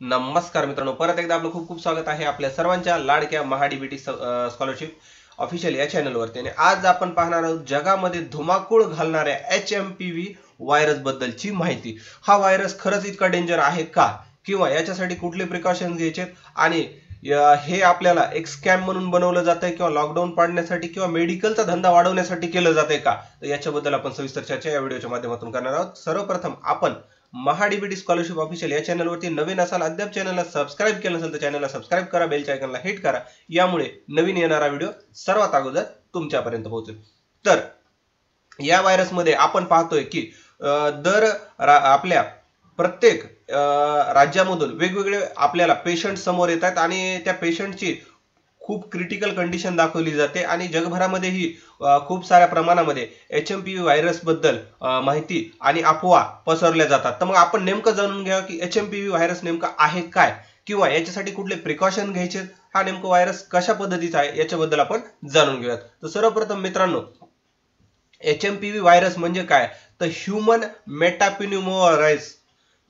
नमस्कार मित्रांनो, परत एकदा आपलं खूप खूप स्वागत आहे आपल्या सर्वांच्या लाडक्या महाडीबीटी स्कॉलरशिप ऑफिशियल या चॅनलवरती। आणि आज आपण पाहणार आहोत जगामध्ये धुमाकूळ घालणाऱ्या HMPV व्हायरस बद्दलची माहिती। हा व्हायरस खरंच इतका डेंजर आहे का, किंवा याच्यासाठी कुठले प्रिकॉशन्स घ्यायचे, आणि हे आपल्याला एक स्कॅम म्हणून बनवलं जातंय किंवा लॉकडाऊन पाडण्यासाठी किंवा मेडिकलचा धंदा वाढवण्यासाठी केलं जातंय का, तर याच्याबद्दल आपण सविस्तर चर्चा या व्हिडिओच्या माध्यमातून करणार आहोत। सर्वप्रथम आपण महाडीबीटी स्कॉलरशिप ऑफिशियल या चॅनलवरती नवीन असाल, अद्याप चॅनलला सबस्क्राइब केलं नसेल तर चॅनलला सबस्क्राइब करा, बेलच्या आयकॉनला हिट करा, यामुळे नवीन येणारा व्हिडिओ सर्वात अगोदर तुमच्यापर्यंत पोहोचेल। तर या व्हायरसमध्ये आपण पाहतोय की आपल्या प्रत्येक राज्यामधून वेगवेगळे आपल्याला पेशंट समोर येतात आणि त्या पेशंटची खूप क्रिटिकल कंडिशन दाखवली जाते आणि जगभरामध्येही खूप साऱ्या प्रमाणामध्ये HMPV व्हायरस बद्दल माहिती आणि अफवा पसरल्या जातात। तर मग आपण नेमकं जाणून घ्या की HMPV व्हायरस नेमका आहे काय, किंवा याच्यासाठी कुठले प्रिकॉशन घ्यायचे, हा नेमका व्हायरस कशा पद्धतीचा आहे याच्याबद्दल आपण जाणून घेऊयात। तर सर्वप्रथम मित्रांनो, HMPV व्हायरस म्हणजे काय, तर ह्यूमन मेटापेन्युमोव्हायरस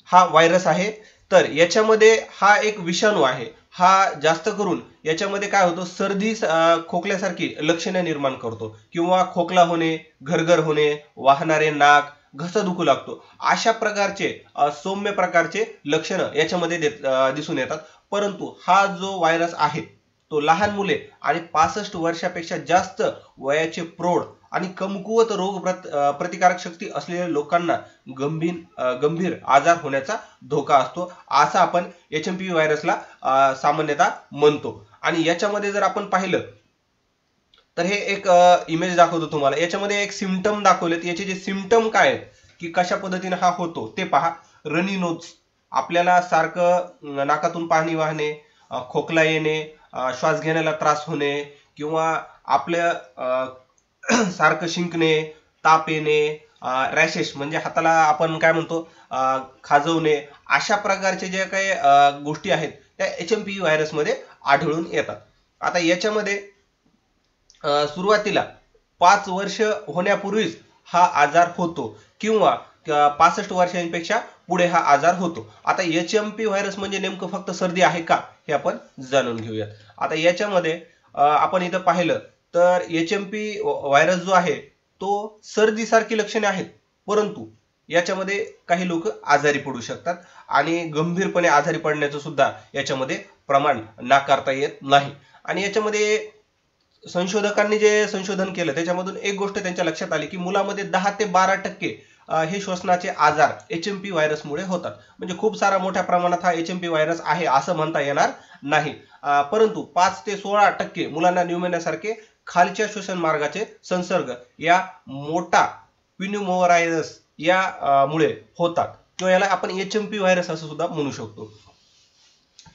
हा व्हायरस आहे। तर याच्यामध्ये हा एक विषाणू आहे। हा जास्त करून याच्यामध्ये काय होतं, सर्दी खोकल्यासारखी लक्षणे निर्माण करतो, किंवा खोकला होणे, घरघर होणे, वाहणारे नाक, घसा दुखू लागतो, अशा प्रकारचे सौम्य प्रकारचे लक्षणं याच्यामध्ये दिसून येतात। परंतु हा जो व्हायरस आहे तो लहान मुले आणि 65 वर्षापेक्षा जास्त वयाचे प्रौढ आणि कमकुवत रोग प्रतिकारक शक्ती असलेल्या लोकांना गंभीर आजार होण्याचा धोका असतो, असं आपण HMPV व्हायरसला सामान्यतः म्हणतो। आणि याच्यामध्ये जर आपण पाहिलं तर हे एक इमेज दाखवतो तुम्हाला। याच्यामध्ये एक सिम्पटम दाखवलेत। याचे जे सिम्पटम काय आहेत की कशा पद्धतीने हा होतो ते पहा। रनी नोज, आपल्याला सारखं नाकातून पाणी वाहणे, खोकला येणे, श्वास घेण्याला त्रास होणे, किंवा आपल्या सारखं शिंकणे, ताप येणे, रॅशेस म्हणजे हाताला आपण काय म्हणतो खाजवणे, अशा प्रकारचे जे काही गोष्टी आहेत त्या HMPV व्हायरस मध्ये आढळून येतात। आता याच्यामध्ये सुरुवातीला 5 वर्ष होण्यापूर्वीच हा आजार होतो, किंवा 65 वर्षांपेक्षा पुढे हा आजार होतो। आता HMPV व्हायरस म्हणजे नेमकं फक्त सर्दी आहे का, हे आपण जाणून घेऊयात। आता याच्यामध्ये आपण इथं पाहिलं तर HMPV व्हायरस जो आहे तो सर्दीसारखी लक्षणे आहेत, परंतु याच्यामध्ये काही लोक आजारी पडू शकतात आणि गंभीरपणे आजारी पडण्याचं सुद्धा याच्यामध्ये प्रमाण नाकारता येत नाही। आणि याच्यामध्ये संशोधकांनी जे संशोधन केलं त्याच्यामधून एक गोष्ट त्यांच्या लक्षात आली की मुलामध्ये 10 ते 12% हे श्वसनाचे आजार HMPV व्हायरसमुळे होतात। म्हणजे खूप सारा मोठ्या प्रमाणात हा HMPV व्हायरस आहे असं म्हणता येणार नाही, परंतु 5 ते 16% मुलांना न्यूमोनियासारखे खालच्या श्वसन मार्गाचे संसर्ग या मोठा पेन्युमोव्हायरस या मुळे होतात, किंवा याला आपण HMPV व्हायरस असं सुद्धा म्हणू शकतो।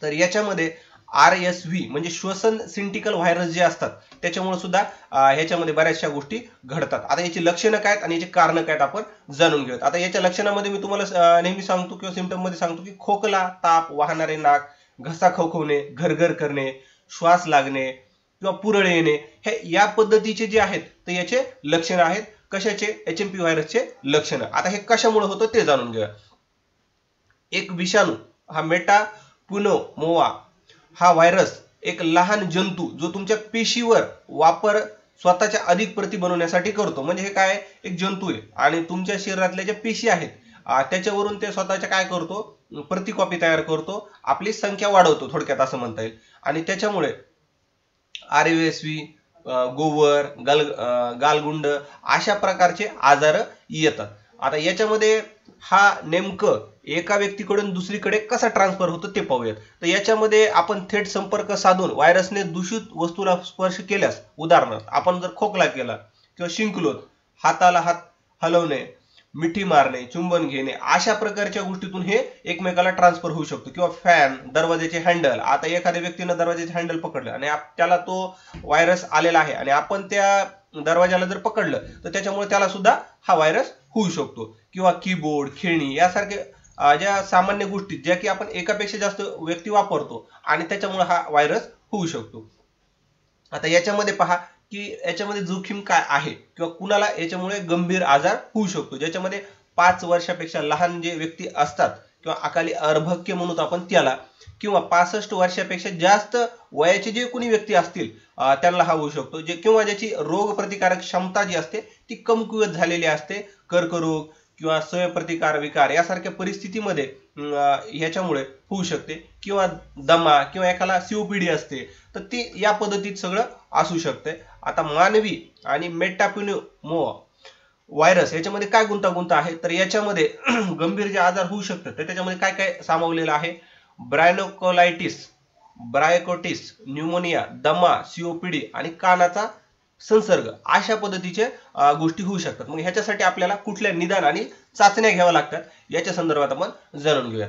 तर याच्यामध्ये RSV म्हणजे श्वसन सिंटिकल व्हायरस जे असतात त्याच्यामुळे सुद्धा ह्याच्यामध्ये बऱ्याचशा गोष्टी घडतात। आता याची लक्षणं काय आणि याची कारण काय आपण जाणून घेऊयात। आता याच्या लक्षणामध्ये मी तुम्हाला नेहमी सांगतो किंवा सिम्पटम मध्ये सांगतो की खोकला, ताप, वाहणारे नाक, घसा खवखवणे, घरघर करणे, श्वास लागणे किंवा पुरळ येणे, हे या पद्धतीचे जे आहेत तर याचे लक्षण आहेत। कशाचे? HMPV व्हायरसचे लक्षण। आता हे कशामुळे होतं ते जाणून घेऊया। एक विषाणू हा मेटापेन्युमोवा हा व्हायरस एक लहान जंतू जो तुमच्या पेशीवर वापर स्वतःच्या अधिक प्रती बनवण्यासाठी करतो। म्हणजे हे काय, एक जंतू आहे आणि तुमच्या शरीरातल्या ज्या पेशी आहेत त्याच्यावरून ते स्वतःच्या काय करतो, प्रतिकॉपी तयार करतो, आपली संख्या वाढवतो, थोडक्यात असं म्हणता येईल। आणि त्याच्यामुळे RSV, गोवर, गालगुंड अशा प्रकारचे आजार येतात। आता याच्यामध्ये हा नेमकं एका व्यक्तीकडून दुसरीकडे कसा ट्रान्सफर होतो ते पाहूयात। तर याच्यामध्ये आपण थेट संपर्क साधून व्हायरसने दूषित वस्तूला स्पर्श केल्यास, उदाहरणार्थ आपण जर खोकला केला किंवा शिंकलो, हाताला हात हलवणे, मिठी मारणे, चुंबन घेणे, अशा प्रकारच्या गोष्टीतून हे एकमेकाला ट्रान्सफर होऊ शकतो। किंवा फॅन, दरवाजाचे हँडल, आता एखाद्या व्यक्तीने दरवाजाचे हँडल पकडलं आणि त्याला तो व्हायरस आलेला आहे आणि आपण त्या दरवाजाला जर पकडलं तर त्याच्यामुळे त्याला सुद्धा हा व्हायरस होऊ शकतो। किंवा कीबोर्ड, खेळणी यासारखे ज्या सामान्य गोष्टी ज्या की आपण एकापेक्षा जास्त व्यक्ती वापरतो आणि त्याच्यामुळे हा व्हायरस होऊ शकतो। आता याच्यामध्ये पहा की याच्यामध्ये जोखीम काय आहे, किंवा कुणाला याच्यामुळे गंभीर आजार होऊ शकतो। ज्याच्यामध्ये 5 वर्षापेक्षा लहान जे व्यक्ती असतात किंवा अकाली अर्भक्य म्हणून आपण त्याला, किंवा 65 वर्षापेक्षा जास्त वयाचे जे कोणी व्यक्ती असतील त्यांना हा होऊ शकतो, जे किंवा ज्याची रोग प्रतिकारक क्षमता जी असते ती कमकुवत झालेली असते, कर्करोग किंवा स्वयंप्रतिकार विकार यासारख्या परिस्थितीमध्ये ह्याच्यामुळे होऊ शकते, किंवा दमा किंवा एकाला सीओपीडी असते, तर ती या पद्धतीत सगळं असू शकते. आता मानवी आणि मेटाप्न्युमो व्हायरस याच्यामध्ये काय गुंतागुंत आहे, तर याच्यामध्ये गंभीर जे आजार होऊ शकतात तर त्याच्यामध्ये काय काय सामावलेलं आहे, ब्रायनोकोलायटिस, ब्रायकोटिस, न्यूमोनिया, दमा, सीओपीडी आणि कानाचा संसर्ग अशा पद्धतीचे गोष्टी होऊ शकतात. मग ह्याच्यासाठी आपल्याला कुठल्या निदान आणि चाचण्या घ्याव्या लागतात याच्या संदर्भात आपण जाणून घेऊया.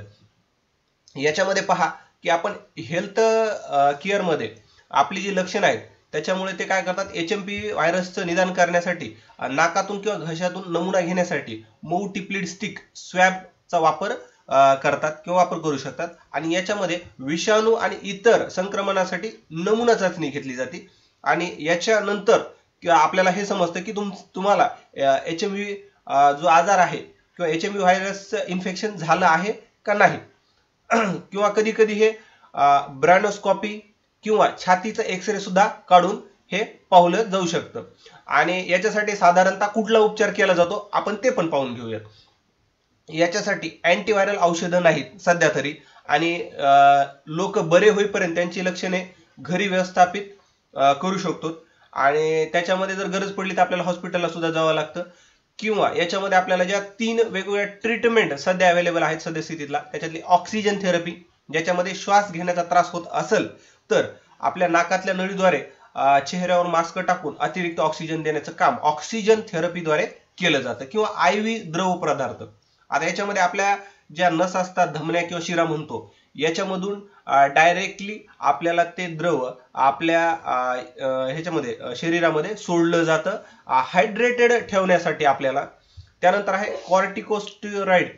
याच्यामध्ये पहा की आपण हेल्थ केअर मध्ये आपली जी लक्षणं आहेत त्याच्यामुळे ते काय करतात, HMP व्हायरसचं निदान करण्यासाठी नाकातून किंवा घशातून नमुना घेण्यासाठी मऊ टिप्लीड स्टिक स्वॅबचा वापर करतात किंवा वापर करू शकतात. आणि याच्यामध्ये विषाणू आणि इतर संक्रमणासाठी नमुना चाचणी घेतली जाते. आणि याच्यानंतर किंवा आपल्याला हे समजतं की तुम्हाला HMV जो आजार आहे किंवा HMV व्हायरस इन्फेक्शन झालं आहे का नाही. किंवा कधी कधी हे ब्रॅनोस्कॉपी किंवा छातीचा एक्सरे सुद्धा काढून हे पाहिलं जाऊ शकतं. आणि याच्यासाठी साधारणतः कुठला उपचार केला जातो आपण ते पण पाहून घेऊयात. याच्यासाठी अँटीव्हायरल औषधं नाहीत सध्या तरी, आणि लोक बरे होईपर्यंत त्यांची लक्षणे घरी व्यवस्थापित करू शकतो. आणि त्याच्यामध्ये जर गरज पडली तर आपल्याला हॉस्पिटलला सुद्धा जावं लागतं. किंवा याच्यामध्ये आपल्याला ज्या 3 वेगवेगळ्या ट्रीटमेंट सध्या अवेलेबल आहेत सद्यस्थितीला, त्याच्यातली ऑक्सिजन थेरपी, ज्याच्यामध्ये श्वास घेण्याचा त्रास होत असेल तर आपल्या नाकातल्या नळीद्वारे चेहऱ्यावर मास्क टाकून अतिरिक्त ऑक्सिजन देण्याचं काम ऑक्सिजन थेरपीद्वारे केलं जातं. किंवा IV द्रव पदार्थ, आता याच्यामध्ये आपल्या ज्या नस असतात, धमन्या किंवा शिरा म्हणतो, याच्यामधून डायरेक्टली आपल्याला ते द्रव आपल्या ह्याच्यामध्ये शरीरामध्ये सोडलं जातं हायड्रेटेड ठेवण्यासाठी आपल्याला. त्यानंतर आहे कॉर्टिकोस्टेरॉइड.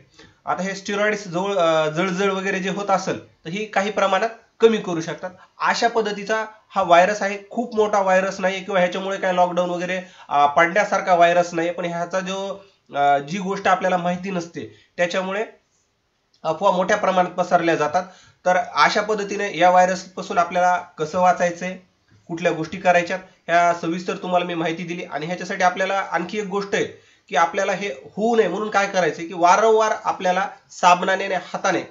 आता हे स्टेरॉइड्स जळजळ वगैरे जे होत असेल तर ही काही प्रमाणात कमी करू शकतात. अशा पद्धतीचा हा व्हायरस आहे. खूप मोठा व्हायरस नाही किंवा ह्याच्यामुळे काय लॉकडाऊन वगैरे पडण्यासारखा व्हायरस नाही, पण ह्याचा जी गोष्ट आपल्याला माहिती नसते त्याच्यामुळे अफवा मोठ्या प्रमाणात पसरल्या जातात. तर अशा पद्धतीने या व्हायरस पासून आपल्याला कसं वाचायचंय, कुठल्या गोष्टी करायच्यात, ह्या सविस्तर तुम्हाला मी माहिती दिली. आणि ह्याच्यासाठी आपल्याला आणखी एक गोष्ट आहे की आपल्याला हे होऊ नये म्हणून काय करायचंय की वारंवार आपल्याला साबणाने, हाताने,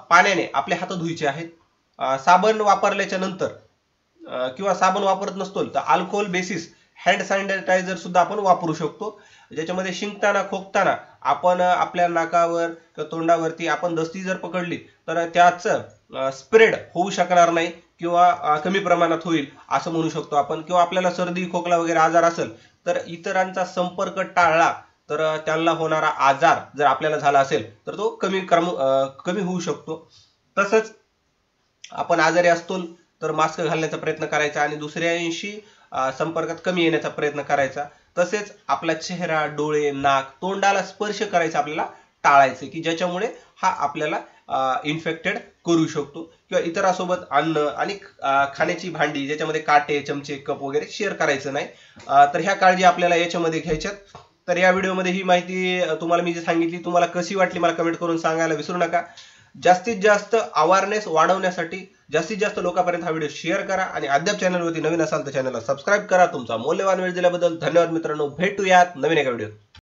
पाण्याने आपले हात धुवायचे आहेत. साबण वापरल्याच्या नंतर किंवा साबण वापरत नसतो तर अल्कोहोल बेसिस हँड सॅनिटायझर सुद्धा आपण वापरू शकतो, ज्याच्यामध्ये शिंकताना, खोकताना आपण आपल्या नाकावर किंवा तोंडावरती आपण दस्ती जर पकडली तर त्याचं स्प्रेड होऊ शकणार नाही किंवा कमी प्रमाणात होईल असं म्हणू शकतो आपण. किंवा आपल्याला सर्दी, खोकला वगैरे आजार असेल तर इतरांचा संपर्क टाळला तर त्यांना होणारा आजार जर आपल्याला झाला असेल तर तो कमी होऊ शकतो. तसंच आपण आजारी असतो तर मास्क घालण्याचा प्रयत्न करायचा आणि दुसऱ्यांशी संपर्कात कमी येण्याचा प्रयत्न करायचा. तसेच आपला चेहरा, डोळे, नाक, तोंडाला स्पर्श करायचा आपल्याला टाळायचे की ज्याच्यामुळे हा आपल्याला इन्फेक्टेड करू शकतो. किंवा इतरांसोबत अन्न आणि खाण्याची भांडी ज्याच्यामध्ये काटे, चमचे, कप वगैरे शेअर करायचं नाही. तर ह्या काळजी आपल्याला याच्यामध्ये घ्यायच्यात. तर या व्हिडिओमध्ये ही माहिती तुम्हाला मी जी सांगितली तुम्हाला कशी वाटली मला कमेंट करून सांगायला विसरू नका. जास्तीत जास्त अवेअरनेस वाढवण्यासाठी जास्तीत जास्त लोकांपर्यंत हा व्हिडिओ शेअर करा. आणि अद्याप चॅनलवरती नवीन असाल तर चॅनलला सबस्क्राईब करा. तुमचा मौल्यवान वेळ दिल्याबद्दल धन्यवाद मित्रांनो. भेटूयात नवीन एका व्हिडिओत.